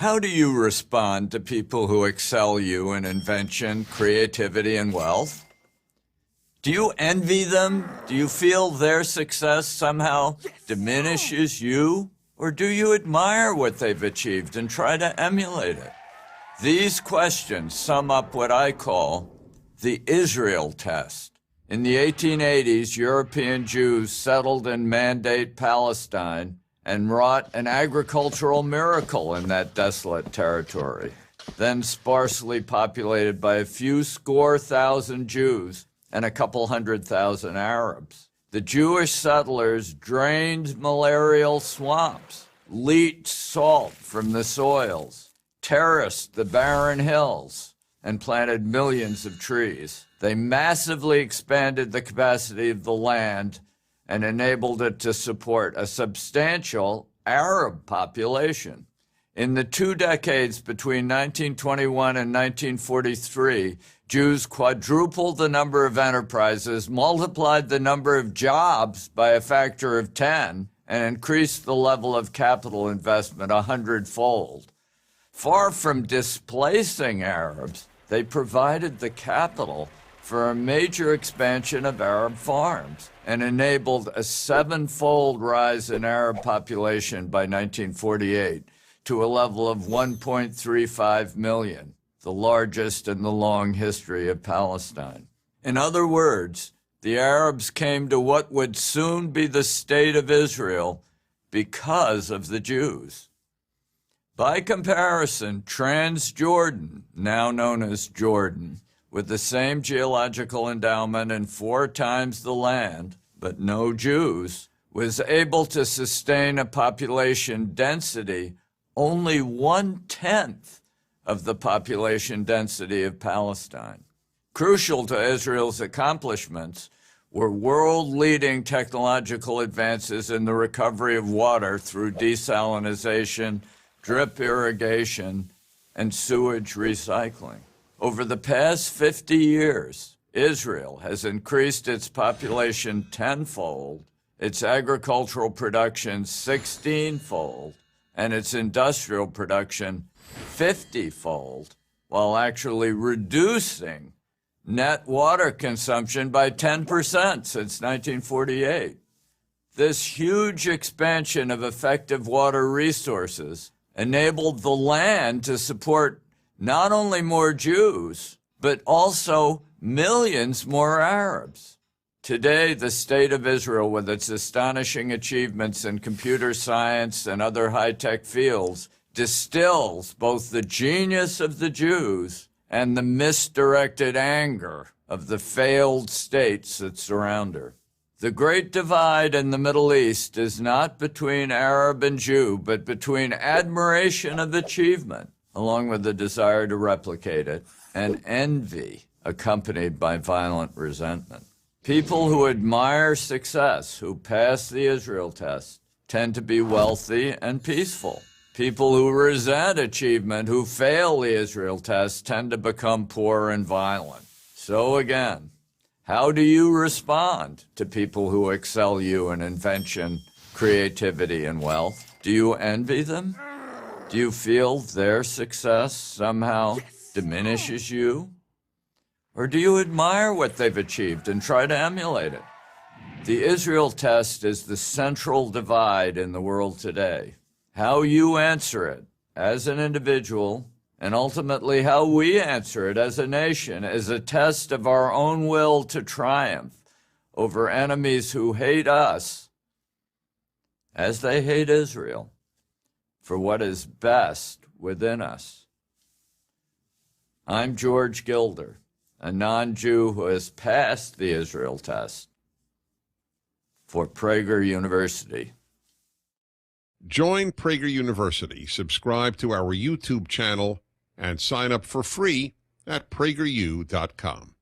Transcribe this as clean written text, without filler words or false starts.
How do you respond to people who excel you in invention, creativity, and wealth? Do you envy them? Do you feel their success somehow diminishes you? Or do you admire what they've achieved and try to emulate it? These questions sum up what I call the Israel test. In the 1880s, European Jews settled in Mandate Palestine and wrought an agricultural miracle in that desolate territory, then sparsely populated by a few score thousand Jews and a couple 100,000 Arabs. The Jewish settlers drained malarial swamps, leached salt from the soils, terraced the barren hills, and planted millions of trees. They massively expanded the capacity of the land and enabled it to support a substantial Arab population. In the 2 decades between 1921 and 1943, Jews quadrupled the number of enterprises, multiplied the number of jobs by a factor of 10, and increased the level of capital investment 100-fold. Far from displacing Arabs, they provided the capital for a major expansion of Arab farms and enabled a 7-fold rise in Arab population by 1948 to a level of 1.35 million, the largest in the long history of Palestine. In other words, the Arabs came to what would soon be the state of Israel because of the Jews. By comparison, Transjordan, now known as Jordan, with the same geological endowment and 4 times the land, but no Jews, was able to sustain a population density only 1/10 of the population density of Palestine. Crucial to Israel's accomplishments were world-leading technological advances in the recovery of water through desalination, drip irrigation, and sewage recycling. Over the past 50 years, Israel has increased its population 10-fold, its agricultural production 16-fold, and its industrial production 50-fold, while actually reducing net water consumption by 10% since 1948. This huge expansion of effective water resources enabled the land to support not only more Jews, but also millions more Arabs. Today, the state of Israel, with its astonishing achievements in computer science and other high-tech fields, distills both the genius of the Jews and the misdirected anger of the failed states that surround her. The great divide in the Middle East is not between Arab and Jew, but between admiration of achievement, along with the desire to replicate it, and envy, accompanied by violent resentment. People who admire success, who pass the Israel test, tend to be wealthy and peaceful. People who resent achievement, who fail the Israel test, tend to become poor and violent. So again, how do you respond to people who excel you in invention, creativity, and wealth? Do you envy them? Do you feel their success somehow diminishes you? Or do you admire what they've achieved and try to emulate it? The Israel test is the central divide in the world today. How you answer it as an individual, and ultimately how we answer it as a nation, is a test of our own will to triumph over enemies who hate us as they hate Israel for what is best within us. I'm George Gilder, a non-Jew who has passed the Israel test for Prager University. Join Prager University, subscribe to our YouTube channel, and sign up for free at prageru.com.